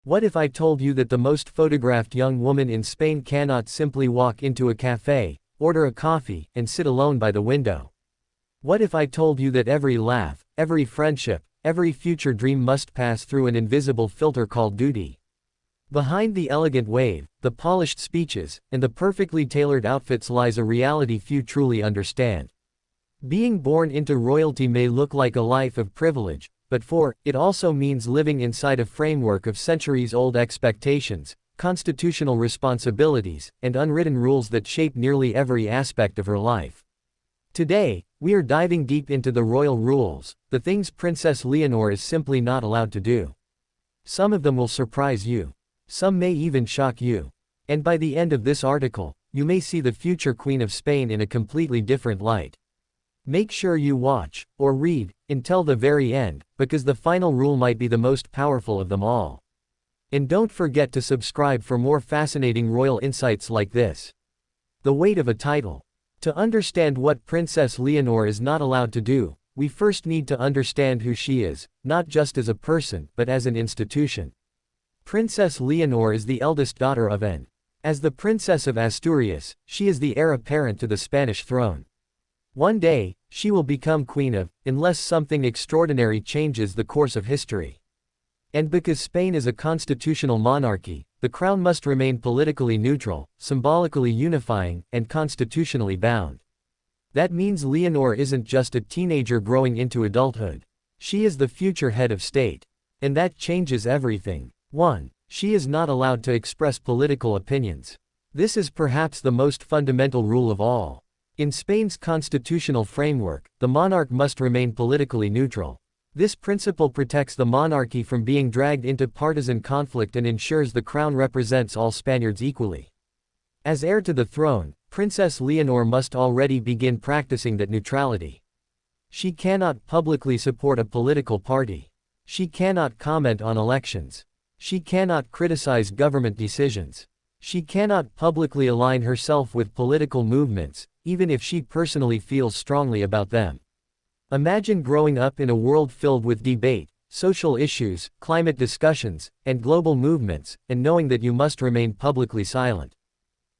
What if I told you that the most photographed young woman in Spain cannot simply walk into a cafe, order a coffee, and sit alone by the window? What if I told you that every laugh, every friendship, every future dream must pass through an invisible filter called duty? Behind the elegant wave, the polished speeches, and the perfectly tailored outfits lies a reality few truly understand. Being born into royalty may look like a life of privilege, but it also means living inside a framework of centuries-old expectations, constitutional responsibilities, and unwritten rules that shape nearly every aspect of her life. Today, we are diving deep into the royal rules, the things Princess Leonor is simply not allowed to do. Some of them will surprise you. Some may even shock you. And by the end of this article, you may see the future Queen of Spain in a completely different light. Make sure you watch, or read, until the very end, because the final rule might be the most powerful of them all. And don't forget to subscribe for more fascinating royal insights like this. The weight of a title. To understand what Princess Leonor is not allowed to do, we first need to understand who she is, not just as a person, but as an institution. Princess Leonor is the eldest daughter of N. As the Princess of Asturias, she is the heir apparent to the Spanish throne. One day, she will become queen of, unless something extraordinary changes the course of history. And because Spain is a constitutional monarchy, the crown must remain politically neutral, symbolically unifying, and constitutionally bound. That means Leonor isn't just a teenager growing into adulthood. She is the future head of state. And that changes everything. 1. She is not allowed to express political opinions. This is perhaps the most fundamental rule of all. In Spain's constitutional framework, the monarch must remain politically neutral. This principle protects the monarchy from being dragged into partisan conflict and ensures the crown represents all Spaniards equally. As heir to the throne, Princess Leonor must already begin practicing that neutrality. She cannot publicly support a political party. She cannot comment on elections. She cannot criticize government decisions. She cannot publicly align herself with political movements, even if she personally feels strongly about them. Imagine growing up in a world filled with debate, social issues, climate discussions, and global movements, and knowing that you must remain publicly silent.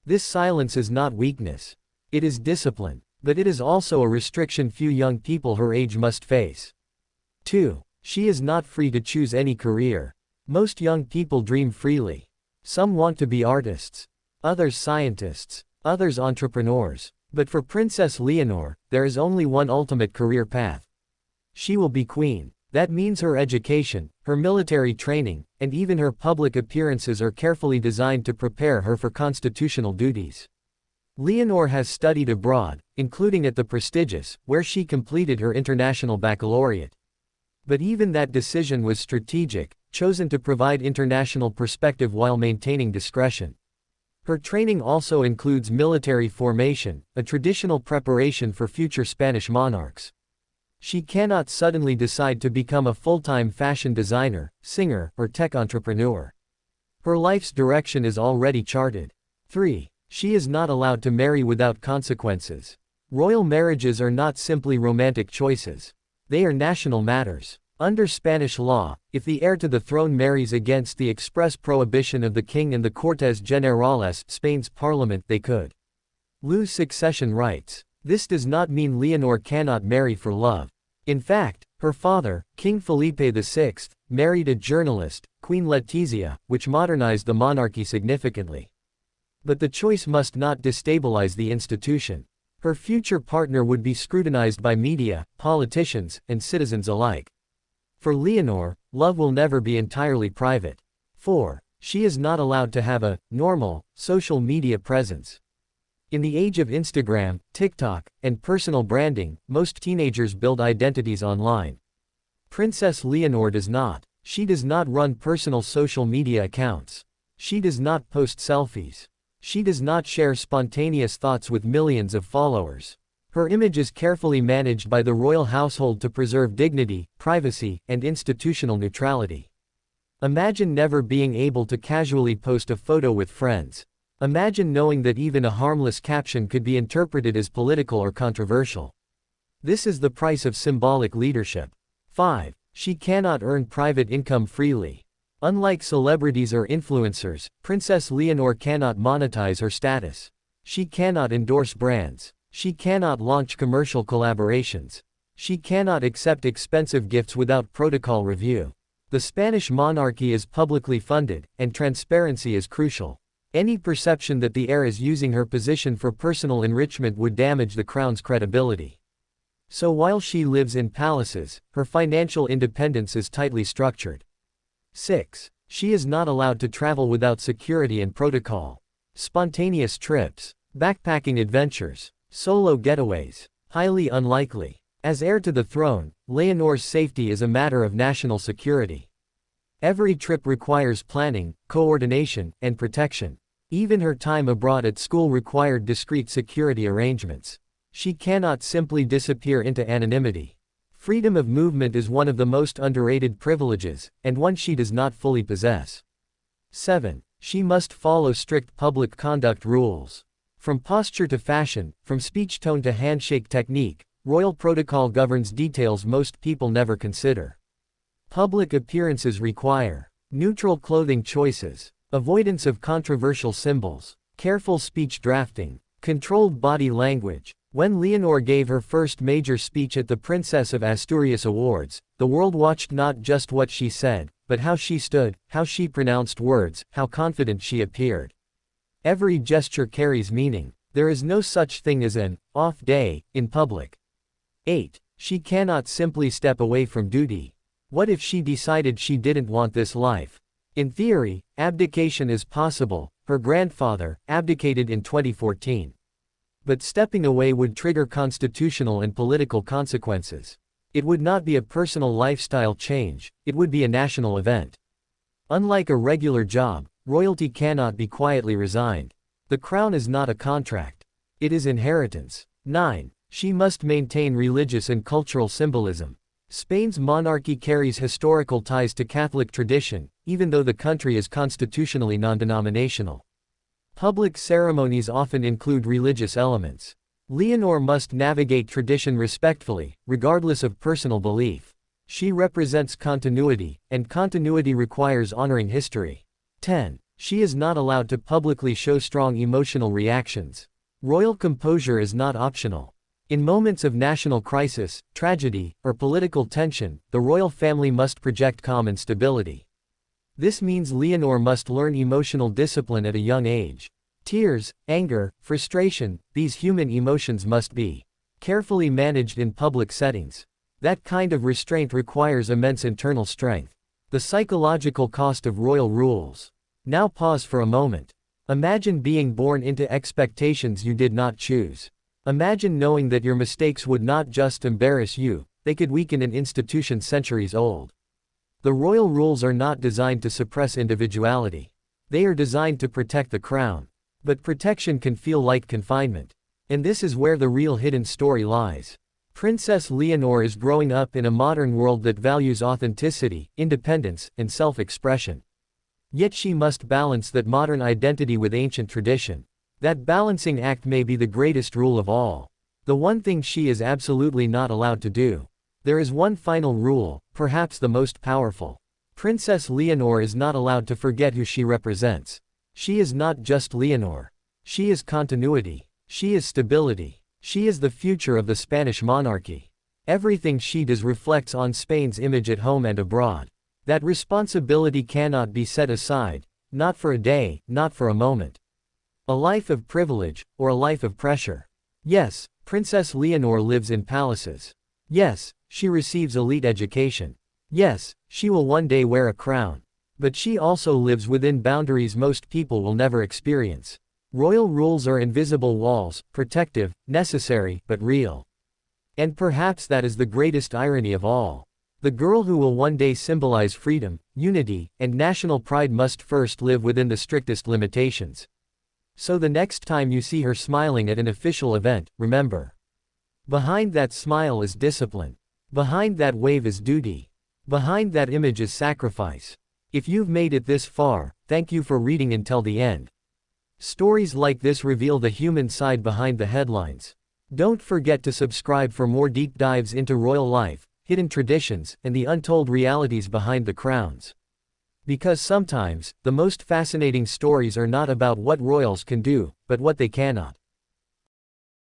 This silence is not weakness. It is discipline, but it is also a restriction few young people her age must face. 2. She is not free to choose any career. Most young people dream freely. Some want to be artists, others scientists, others entrepreneurs. But for Princess Leonor, there is only one ultimate career path. She will be queen. That means her education, her military training, and even her public appearances are carefully designed to prepare her for constitutional duties. Leonor has studied abroad, including at the prestigious, where she completed her international baccalaureate. But even that decision was strategic, chosen to provide international perspective while maintaining discretion. Her training also includes military formation, a traditional preparation for future Spanish monarchs. She cannot suddenly decide to become a full-time fashion designer, singer, or tech entrepreneur. Her life's direction is already charted. 3. She is not allowed to marry without consequences. Royal marriages are not simply romantic choices. They are national matters. Under Spanish law, if the heir to the throne marries against the express prohibition of the king and the Cortes Generales, Spain's parliament, they could lose succession rights. This does not mean Leonor cannot marry for love. In fact, her father, King Felipe VI, married a journalist, Queen Letizia, which modernized the monarchy significantly. But the choice must not destabilize the institution. Her future partner would be scrutinized by media, politicians, and citizens alike. For Leonor, love will never be entirely private. 4. She is not allowed to have a normal social media presence. In the age of Instagram, TikTok, and personal branding, most teenagers build identities online. Princess Leonor does not. She does not run personal social media accounts. She does not post selfies. She does not share spontaneous thoughts with millions of followers. Her image is carefully managed by the royal household to preserve dignity, privacy, and institutional neutrality. Imagine never being able to casually post a photo with friends. Imagine knowing that even a harmless caption could be interpreted as political or controversial. This is the price of symbolic leadership. 5. She cannot earn private income freely. Unlike celebrities or influencers, Princess Leonor cannot monetize her status. She cannot endorse brands. She cannot launch commercial collaborations. She cannot accept expensive gifts without protocol review. The Spanish monarchy is publicly funded, and transparency is crucial. Any perception that the heir is using her position for personal enrichment would damage the crown's credibility. So while she lives in palaces, her financial independence is tightly structured. 6. She is not allowed to travel without security and protocol. Spontaneous trips, backpacking adventures, solo getaways, highly unlikely. As heir to the throne, Leonor's safety is a matter of national security. Every trip requires planning, coordination, and protection. Even her time abroad at school required discreet security arrangements. She cannot simply disappear into anonymity. Freedom of movement is one of the most underrated privileges, and one she does not fully possess. 7. She must follow strict public conduct rules. From posture to fashion, from speech tone to handshake technique, royal protocol governs details most people never consider. Public appearances require neutral clothing choices, avoidance of controversial symbols, careful speech drafting, controlled body language. When Leonor gave her first major speech at the Princess of Asturias Awards, the world watched not just what she said, but how she stood, how she pronounced words, how confident she appeared. Every gesture carries meaning. There is no such thing as an off day in public. 8. She cannot simply step away from duty. What if she decided she didn't want this life? In theory, abdication is possible. Her grandfather abdicated in 2014. But stepping away would trigger constitutional and political consequences. It would not be a personal lifestyle change, it would be a national event. Unlike a regular job, royalty cannot be quietly resigned. The crown is not a contract. It is inheritance. 9. She must maintain religious and cultural symbolism. Spain's monarchy carries historical ties to Catholic tradition, even though the country is constitutionally non-denominational. Public ceremonies often include religious elements. Leonor must navigate tradition respectfully, regardless of personal belief. She represents continuity, and continuity requires honoring history. 10. She is not allowed to publicly show strong emotional reactions. Royal composure is not optional. In moments of national crisis, tragedy, or political tension, the royal family must project calm and stability. This means Leonor must learn emotional discipline at a young age. Tears, anger, frustration, these human emotions must be carefully managed in public settings. That kind of restraint requires immense internal strength. The psychological cost of royal rules. Now pause for a moment. Imagine being born into expectations you did not choose. Imagine knowing that your mistakes would not just embarrass you, they could weaken an institution centuries old. The royal rules are not designed to suppress individuality. They are designed to protect the crown. But protection can feel like confinement. And this is where the real hidden story lies. Princess Leonor is growing up in a modern world that values authenticity, independence, and self-expression. Yet she must balance that modern identity with ancient tradition. That balancing act may be the greatest rule of all. The one thing she is absolutely not allowed to do. There is one final rule, perhaps the most powerful. Princess Leonor is not allowed to forget who she represents. She is not just Leonor. She is continuity. She is stability. She is the future of the Spanish monarchy. Everything she does reflects on Spain's image at home and abroad. That responsibility cannot be set aside, not for a day, not for a moment. A life of privilege, or a life of pressure. Yes, Princess Leonor lives in palaces. Yes, she receives elite education. Yes, she will one day wear a crown. But she also lives within boundaries most people will never experience. Royal rules are invisible walls, protective, necessary, but real. And perhaps that is the greatest irony of all. The girl who will one day symbolize freedom, unity, and national pride must first live within the strictest limitations. So the next time you see her smiling at an official event, remember. Behind that smile is discipline. Behind that wave is duty. Behind that image is sacrifice. If you've made it this far, thank you for reading until the end. Stories like this reveal the human side behind the headlines. Don't forget to subscribe for more deep dives into royal life, hidden traditions, and the untold realities behind the crowns. Because sometimes, the most fascinating stories are not about what royals can do, but what they cannot.